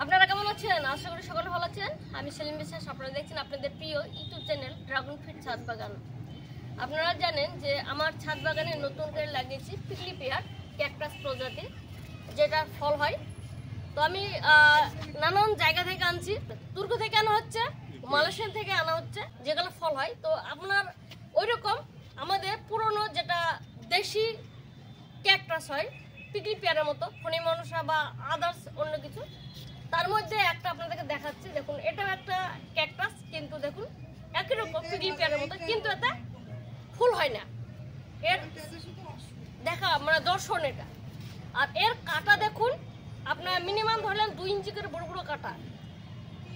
আপনারা কেমন আছেন? আশা করি সকলে ভালো আছেন। আমি সেলিম বিশ্বাস, আপনারা দেখছেন আপনাদের প্রিয় ইউটিউব চ্যানেল ড্রাগন ফ্রুট ছাদ বাগান। আপনারা জানেন যে আমার ছাদ বাগানে নতুন করে লাগিয়েছি পিকলি পেয়ার ক্যাকটাস প্রজাতি, যেটা ফল হয়। তো আমি নানান জায়গা থেকে আনছি, তুর্ক থেকে আনা হচ্ছে, মালয়েশিয়া থেকে আনা হচ্ছে, যেগুলো ফল হয়। তো আপনার ওই রকম আমাদের পুরনো যেটা দেশি ক্যাকটাস হয় পিকলি পেয়ারের মতো, ফণি মনসা বা আদার্স অন্য কিছু, তার মধ্যে একটা আপনাদেরকে দেখাচ্ছি। দেখুন, এটাও একটা ক্যাকটাস, কিন্তু দেখুন একই রকম পিকলি পেয়ারের মতো, কিন্তু এতে ফুল হয় না। এর দেখা মানে দর্শন এটা। আর এর কাটা দেখুন, আপনার মিনিমাম ধরলেন 2 ইঞ্চি করে বড় বড় কাটা।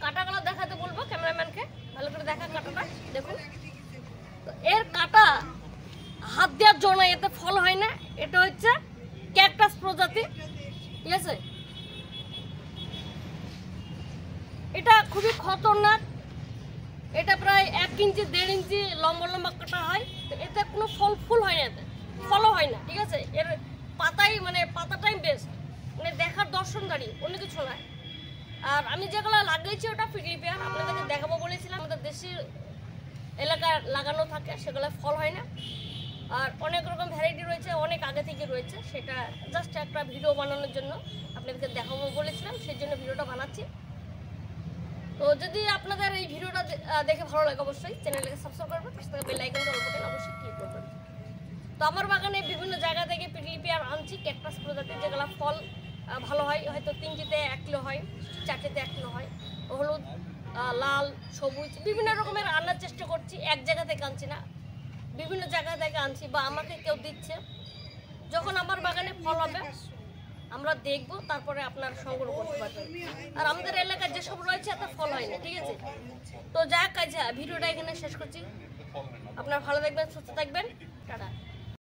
কাটাগুলো দেখাতে বলবো ক্যামেরাম্যানকে, ভালো করে দেখা কাটাটা দেখুন। তো এর কাটা হাত দেওয়ার জন্য এতে ফল হয় না। এটা হচ্ছে ক্যাকটাস প্রজাতি, ঠিক আছে? এটা খুবই খতরনাক। এটা প্রায় 1 ইঞ্চি 1.5 ইঞ্চি লম্বা লম্বা কাটা হয়। তো এতে কোনো ফুল হয় না, এতে ফলও হয় না, ঠিক আছে? এর পাতাই মানে পাতাটাই বেস্ট, মানে দেখার দর্শনদারি, অন্য কিছু নয়। আর আমি যেগুলো লাগিয়েছি ওটা পিকলি পেয়ার, আপনাদেরকে দেখাবো বলেছিলাম। আমাদের দেশের এলাকায় লাগানো থাকে, সেগুলো ফল হয় না। আর অনেক রকম ভ্যারাইটি রয়েছে, অনেক আগে থেকে রয়েছে। সেটা জাস্ট একটা ভিডিও বানানোর জন্য আপনাদেরকে দেখাবো বলেছিলাম, সেই জন্য ভিডিওটা বানাচ্ছি। তো যদি আপনাদের এই ভিডিওটা দেখে ভালো লাগে, অবশ্যই চ্যানেলটাকে সাবস্ক্রাইব করবেন, পাশে থাকা বেল আইকনটা অল বাটন অবশ্যই ক্লিক করবেন। তো আমার বাগানে বিভিন্ন জায়গা থেকে পিকলি পেয়ার আনছি ক্যাকটাস প্রজাতির, যেগুলো ফল ভালো হয়। হয়তো 3টিতে 1 কিলো হয়, 4টিতে 1 কিলো হয়। হলুদ, লাল, সবুজ বিভিন্ন রকমের আনার চেষ্টা করছি। এক জায়গা থেকে আনছি না, বিভিন্ন জায়গা থেকে আনছি, বা আমাকে কেউ দিচ্ছে। যখন আমার বাগানে ফল হবে আমরা দেখবো, তারপরে আপনার সংগ্রহ করতে পারবেন। আর আমাদের এলাকায় যেসব রয়েছে এত ফল হয় না, ঠিক আছে? তো যাক, ভিডিওটা এখানে শেষ করছি। আপনারা ভালো থাকবেন, সুস্থ থাকবেন, টাটা।